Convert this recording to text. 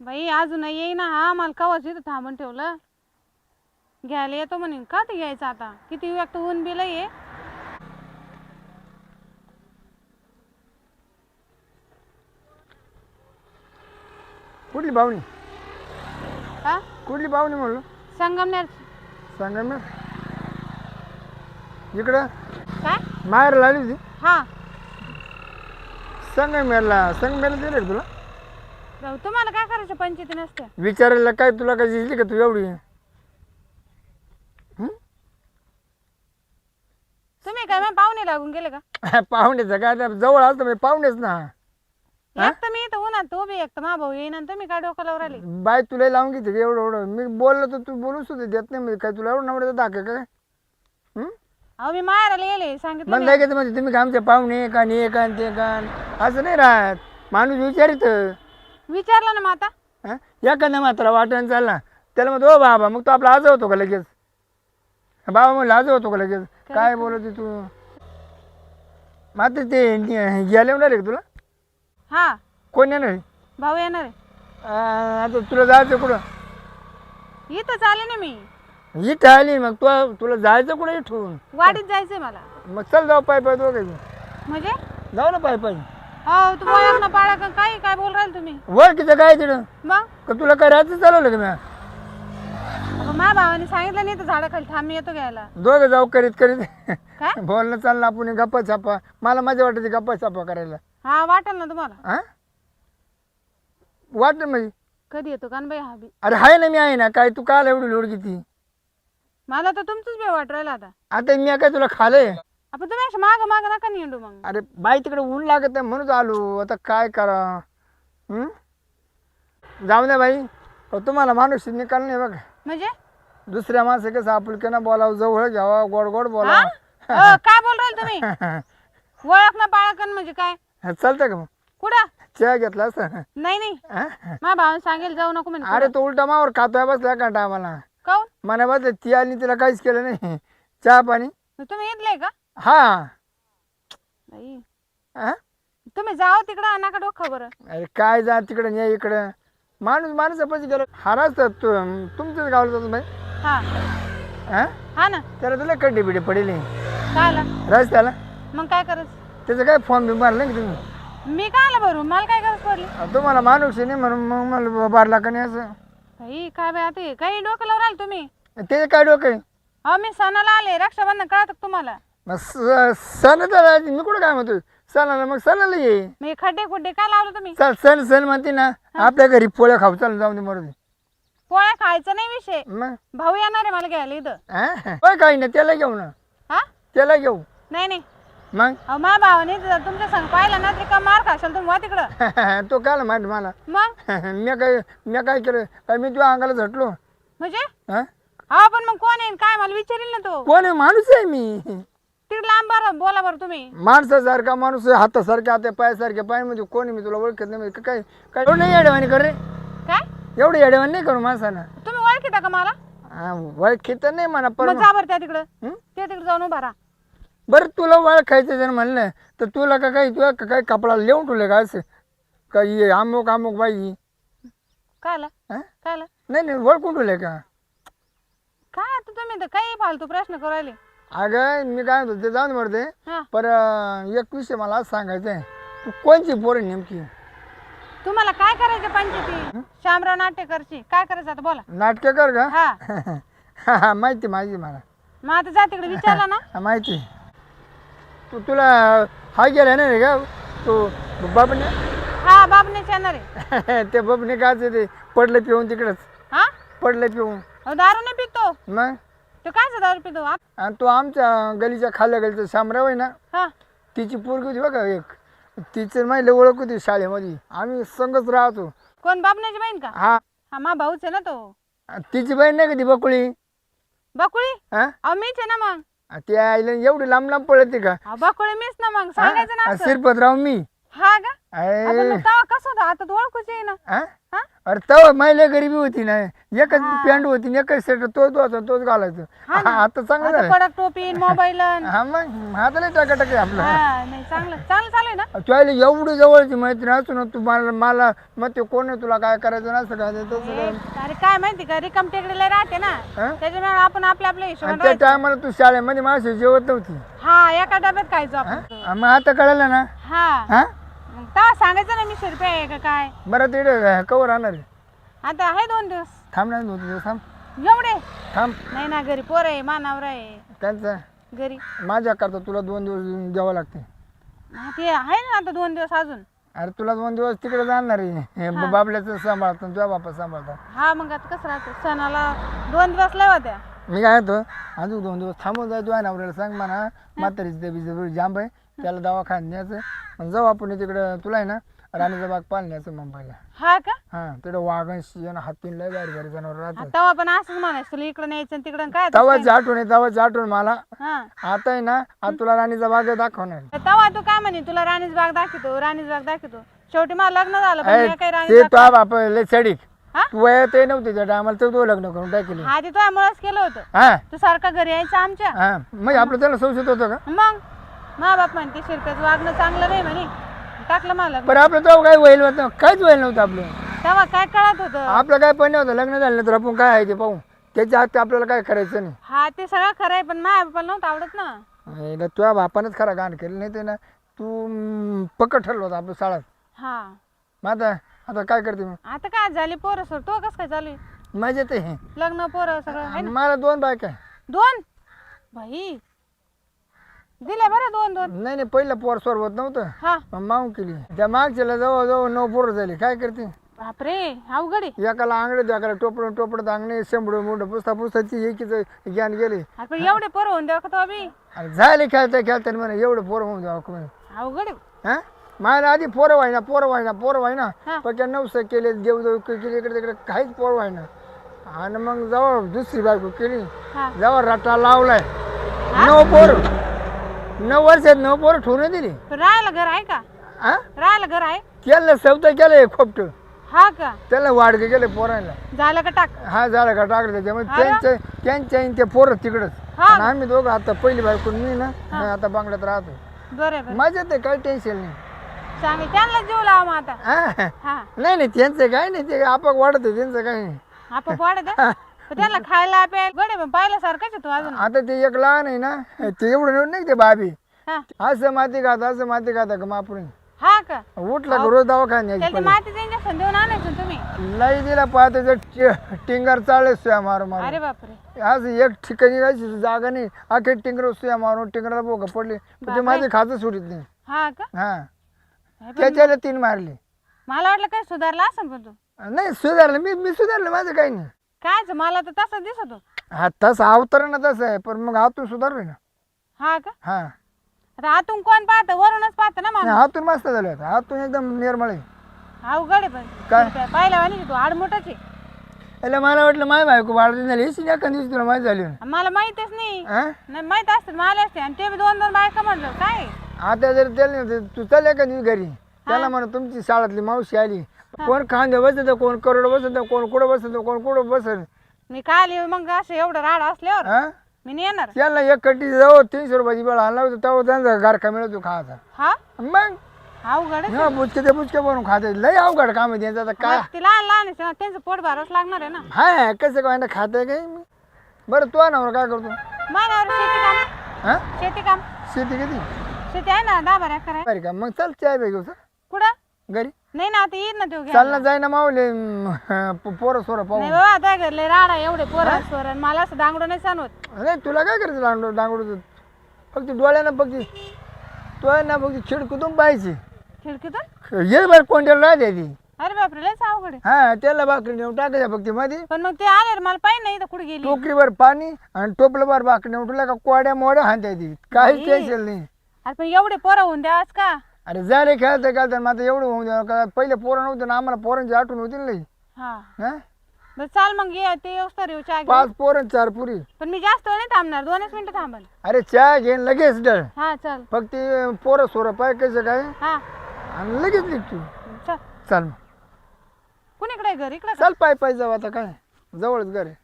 बाई अजून येई ना हा मला कवाच इथं थांबून ठेवलं. घ्यायला येतो म्हणे का ते घ्यायचं आता किती व्यक्त ऊन बिल ये. कुठली पाहुणी हा कुठली पाहुणी म्हणलो संगमनेर. संगमेर इकडं काय माहेर आली होती हा संगमेरला दिले का तुला भाऊ तुम्हाला काय करायचं पंचायती नसते. विचारायला काय तुला काय दिसली का तू एवढी तुम्ही काय मग पाहुणे लागून गेले का. पाहुण्याचं काय आता जवळ आलं तर मी पाहुणेच ना एक तर मी इथं उन्हात तो बी एक तर मा भाऊ येईन आणि तुम्ही काय डोकं लावून राहिले. बाय तुला लावून घेते एवढं एवढं मी बोललो तर तू बोलूच होते देत नाही मी काय तुला एवढं नवड्याचं दाखव काय अहो मी माहेराला येले सांगितलं मला मी. नाही घेत म्हणजे तुम्ही आमचे पाहुणे का हे का ते का असं नाही राहत माणूस विचारित विचारलं ना मग आता. एखादा मात्र वाटण चालला त्याला मग हो बाबा मग तो आपला आज होतो का लगेच बाबा मग लाज होतो का लगेच काय बोलत तू मात्र ते गेले होणार आहे का तुला हा कोण येणार आहे? भाऊ येणार आहे. आता तुला जायचं कुठं इथं चाले ना मी इथं आली मग तुला जायचं कुठं इथून वाडीत जायचंय मला. मग चल जाऊ पाय पाय दोघायचं म्हणजे जाऊ ना पाय पाय हो तू ओळख ना पाळा का काय काय बोल राहिले तुम्ही. ओळखीचं काय तिथं मग का तुला काय राहायचं चालवलं का मी अगं माझ्या भावाने सांगितलं नाही तर झाडाखाली थांब मी येतो घ्यायला. दोघं जाऊ करीत काय बोलणं चाललं आपण गप्पा छापा मला मजा वाटते गप्पा छापा करायला हा वाटेल ना तुम्हाला. हा वाटत म्हणजे कधी येतो कानबाई हा बी. अरे आहे ना मी आहे ना काय तू काल एवढी लोड किती मला तर तुमचंच बी वाट राहिला आता. आता मी काय तुला खालय आपण तुम्ही अशा माग माग नका निंडू मग. अरे बाई तिकडे ऊन लागत नाही म्हणून आलो आता काय करा जाऊ द्या बाई तुम्हाला माणूस निकाल नाही बघ म्हणजे दुसऱ्या माणसं कसं आपुलकीनं बोलावं जवळ घ्यावा गोड गोड हा? बोलावं काय बोल राहिले तुम्ही ओळख ना पाळकन म्हणजे काय चालतंय का मग कुठं चहा घेतला असं नाही नाही माझ्या भावाने सांगेल जाऊ नको म्हणे. अरे तो उलटा मावर खातोय बसला का टायमाला काऊन मला बसले ती आली तिला काहीच केलं नाही चहा पाणी तुम्ही इथले का हा बाई हा? तुम्ही जाओ तिकडं नका डोकं बरं. अरे काय जा तिकडे नाही इकडं माणूस पैसे गेलं हाराच तुमच्याच गावाला जातो बाई हा हा हा ना त्याला तुला कड्डे बिडे पडेल काय आला रस्त्याला मग काय करायचं. त्याचं काय फॉर्म बी मारला की तुम्ही मी काय आला भरू मला काय गरज पडली. तुम्हाला माणूस नाही म्हणून मग मला बारला का नाही असं बाई काय बाई आता हे काही डोकं लावून राहिले तुम्ही. त्याचं काय डोकं आहे अहो मी सणाला आले रक्षाबंधन कळत का तुम्हाला. मग सण तर मी कुठं काय म्हणतो सणाला मग सणाला ये मी खड्डे खुड्डे काय लावलं तुम्ही. चल सण म्हणते ना आपल्या घरी पोळ्या खाऊ चाल जाऊ दे मरू पोळ्या खायचा नाही विषय. मग भाऊ येणार आहे मला घ्यायला इथं. होय काही नाही त्याला घेऊ ना हा त्याला घेऊ नाही नाही मग अहो माझ्या भावाने जर तुमच्या संग पाहिलं ना तरी का मार खाशाल तुम्ही वा तिकडं. तो काय माहिती मला मग मी काय केलं काय मी तुझ्या अंगाला झटलो म्हणजे हा हा पण मग कोण आहे काय मला विचारील ना तो. कोण आहे माणूस आहे मी तिकडे लांब बरं बोला बरं तुम्ही. माणसासारखा माणूस आहे हातासारखे हाते पायासारखे पाय म्हणजे कोण आहे मी तुला ओळखत नाही म्हणजे काय काय एवढं नाही येडेवानी कर रे काय एवढं येडेवानी नाही करू माणसानं तुम्ही ओळखीता का मला. ओळखीत नाही म्हणा मग पण जा बरं त्या तिकडं त्या तिकडे जाऊन उभा राहा. बरं तुला ओळखायचं जर म्हणलं तर तुला का काही तुला काही कपडा लिहून ठेवले का असं काही अमुक बाई काय आला हा? काय आला नाही ओळखून ठेवले का काय आता तुम्ही तर काही फालतू प्रश्न करू राहिले. अगं मी काय म्हणतो ते जाऊन मरते हा पर एक विषय मला आज सांगायचं आहे तू कोणची पोर आहे नेमकी तुम्हाला काय करायचं पंचायती शामराव नाटेकरची काय करायचं आता बोला. नाटकं कर का हा हा माहिती मला मग आता जा तिकडे विचारला ना. हा, माहिती तुला हा गेला नाही का तो बाबने हा बाबनेच येणार आहे. ते बाबने काय ते पडलं पिऊन तिकडंच हा पडलं पिऊन अहो, दारू नाही पितो मग तो काय दारू पितो आणि तो आमच्या गलीच्या खाल्ल्या गलीचा शामराव आहे ना हा तिची पोरगी होती बघा एक तिचं माहिती ओळख होती शाळेमध्ये आम्ही संगच राहतो. कोण बाबण्याची बहीण का. हा हा मा भाऊच आहे ना तो. तिची बहीण नाही का ती बकुळी बकुळी हा अहो मीच आहे ना मग. ती आईला एवढी लांब पडते का अहो, बकुळी मीच ना मग सांगायचं ना असं. शिरपतराव मी हा का अरे आता मग तेव्हा कसं होतं आता तर ओळखूच आहे ना. हा? हा अरे तव महिला गरीबी होती ना एकच पॅन्ट होती आणि एकच सेट तोच घालायचं. आता चांगलं आता झालं. कडक टोपी मोबाईल हा मग आता नाही टाकाटाक आहे आपलं. नाही चांगलं चांगलं चालू आहे ना. तुला एवढी जवळची मैत्रीण असू ना, तू मला मग ते कोण आहे, तुला काय करायचं नसतं काय तसं काय. अरे काय माहिती का रिकाम टेकडीला राहते ना, त्याच्यामुळे आपण आपल्या हिशोबाने त्या टायमाला तू शाळेमध्ये माझी जेवत नव्हती. हा एका डब्यात खायचो आपण. मग आता कळलं ना. हा हा मग तेव्हा सांगायचं ना मी शिरपे आहे का काय. बरं तिकडे कवर राहणार आहे. आता आहे 2 दिवस. थांब ना 2 दिवस थांब. एवढे थांब नाही ना, घरी पोर आहे मानावर आहे त्यांचं घरी. माझ्या करता तुला 2 दिवस द्यावं लागते. ते आहे ना आता 2 दिवस अजून. अरे तुला 2 दिवस तिकडे जाणार आहे. बाबल्याचं सांभाळतो तुझ्या बापा सांभाळतात. हा मग आता कसं राहतं सणाला 2 दिवस लय होत्या. मी काय होतो अजून 2 दिवस थांबून जाय. तुझ्या नवऱ्याला सांग म्हणा म्हातारीची तब्येत जांब आहे, त्याला दवाखान्यात न्यायचं. मग जाऊ आपण तिकडं, तुला आहे ना राणीचा बाग पाल न्यायचं मुंबईला. हा का हा तिकडे वाघन शिजन हातीन लय भारी भारी जनावर राहतात. तेव्हा पण असंच म्हणायचं तुला इकडं न्यायचं तिकडं काय. तवाच आठवण आहे, तवाच आठवण मला. हा आता आहे ना, आता तुला राणीचा बाग दाखवणार. तेव्हा तू काय म्हणे तुला राणीच बाग दाखवतो राणीच बाग दाखवतो. शेवटी मला लग्न झालं पण मी काही राणी ते तो बाप लय चढीक. हा? तू वयात नव्हती त्या टायमाला तर तो लग्न करून टाकले. हा ते तुझ्यामुळेच केलं होतं. हा तू सारखा घरी यायचा आमच्या. हा मग आपलं त्याला संशय होतं का. मग मा बाप म्हणते शिरप्याचं वागणं चांगलं नाही म्हणे, टाकलं मला. बरं आपलं तो काय व्हायला नव्हतं, काहीच व्हायला नव्हतं आपलं. तेव्हा काय कळत होतं. आपलं काय पण नव्हतं. लग्न झालं तर आपण काय आहे ते पाहू, त्याच्या हात आपल्याला काय करायचं नाही. हा ते सगळं खरं आहे पण माझ्या बापाला नव्हतं आवडत ना. तुझ्या बापानंच खरा गाण केलं नाही ते ना. तू पक्क ठरलं होतं आपलं शाळात. हा मग आता काय करते मग. आता काय झाली पोरं सोड. तो कसं काय चालू आहे मजेत आहे. लग्न पोरं सगळं आहे ना. मला 2 बायका आहे. 2 बाई दिले बरं 2 नाही पहिलं पोर स्वर होत नव्हतं. हा मग मागून केली. त्या मागच्याला जवळ 9 पोरं झाली. काय करते. बापरे अवघड आहे. एकाला आंगडे एकाला टोपडत अंगणे शेंबड मुंड पुसताची एकीचं ज्ञान गेले. अरे पण एवढे पोरं होऊन द्या का तो अभि. अरे झाले खेळता म्हणे एवढं पोरं होऊन द्यावं. अवघड आहे. हा माझ्या आधी पोरं व्हायना हा. पण 9 केले देव केली इकडे तिकडे काहीच पोरं व्हायना. आणि मग जेव्हा दुसरी बायको केली हा जेव्हा रट्टा लावलाय 9 पोरं 9 वर्षात 9 पोरं ठेवून दिली. पण राहायला घर आहे का. हा राहायला घर आहे. केलं सवता केलं खोपट. हा का त्याला वाडके गेले पोरायला. झालं का टाक. हा झालं का टाकलं त्याच्यामुळे हा त्यांच्या ते पोरं तिकडच. हा. आम्ही दोघं आता पहिली बायको मी ना मी आता बंगल्यात राहतो. बरोबर मजेत आहे, काही टेन्शन नाही. चांगली त्यांना जीव लावा मग आता. हा हा नाही त्यांचं काय नाही, ते आपक वाढत त्यांचं काही नाही. आपण वाढत आहे. पण त्यांना खायला प्यायला गडे पण पाहिल्यासारखंच आहे तू अजून. आता ते एक लहान आहे ना, ते एवढं नाही ते बाबी हा असं माती खाता का मापुरी हा का उठला का रोज दवाखान्यात त्याला ते मातीचं इंजेक्शन देऊन आणायचं तुम्ही. लई दिला पाहतो टिंगर चाळले सुया मारू मारू. अरे बापरे आज एक ठिकाणी जायची जागा नाही, अखेर टिंगर सुया मारून टिंगराला बोग पडले. ते माझे खातं सुटीत नाही. हा का हा हे पण त्याच्याला 3 मारले. मला वाटलं काही सुधारला असं पण तू. नाही सुधारलं मी सुधारलं माझं काही नाही. कायच मला तर तसं दिसत होतं. हा तसं अवतरण तसं आहे पण मग आतून सुधारलं ना. हा का हा आता आतून कोण पाहतं वरूनच पाहतं ना नाही, माणूस. आतून मस्त झालं होतं. आतून एकदम निर्मळ आहे. अवघड आहे पण काय? पाहिलं वाणी तू आडमोठाची. એટલે मला वाटलं माय बायको वाढत झाली एसी एका दिवशी तुला माहीत झाली. मला माहितच नाही. हा नाही माहित असतं मला असते आणि ते बी 2 बायका म्हणलं काय. आता जर त्याला तू चाल एका दिवशी घरी त्याला म्हणा तुमची शाळेतली मावशी आली. कोण खांदे बसत कोण करोड बसत कोण कुठं बसत कोण कुठं बसत. मी काय मग असं एवढं राड असल्यावर हा मी नाही येणार. त्याला एक कट्टी जाऊ 300 रुपयाची वेळ आणला होता तेव्हा त्यांचा गारखा मिळतो खायचा. हा मग अवघड आहे. हा बुचके बनवून खाते. लय अवघड काम आहे त्यांचं. आता काय मग ते लहान लहान आहे, त्यांचं पोट भरावंच लागणार आहे ना. हा कसं काय ना खाते काय मी. बरं तू नवरा काय करतो. माझ्यावर शेती काम. हा शेती काम शेती किती शेती आहे ना 10-12 एकर आहे. बरं का मग चल चाय बे घेऊ सर कुठं घरी. नाही ना आता येईल ना तो चाल ना जाय ना मावले पोरं सोरं पाहू. नाही बाबा आता घरले राडा एवढे पोरं सोरं मला असं दांगडो नाही सांगत. नाही तुला काय करायचं डांगडू फक्त डोळ्यानं फक्त तू आहे ना फक्त खिडकीतून पाहायची. खिडकीतून ये बरं कोणत्याला राहते ती. अरे बापरे लयच अवघड आहे. हा त्याला भाकरी नेऊन टाकायच्या फक्त मध्ये पण मग ते आले रे, मला पाहिजे नाही तर कुठे गेली. टोकरीवर पाणी आणि टोपलंभर भाकरी नेऊन तुला का कोड्या मोड्या हाणता ती काहीच टेन्शन नाही. अरे पण एवढे पोरं होऊन द्यावाच का. अरे झाले खेळता मग आता एवढं होऊन द्यावं का. पहिले पोरं नव्हतं ना आम्हाला पोरांची आठवण होती ना लई. हा हा बरं चाल मग ये ते येऊस्तर येऊ चहा घेऊन. 5 पोरं 4 पुरी. पण मी जास्त वेळ नाही थांबणार 2च मिनिटं थांबल. अरे चहा घेऊन लगेच डळ हा चल. फक्त पोरं सोरं पाय कसं काय हा आणि लगेच निघतो. चल. चाल मग कुणीकडे घर इकडे चल पाय जाऊ आता काय. जवळच घर आहे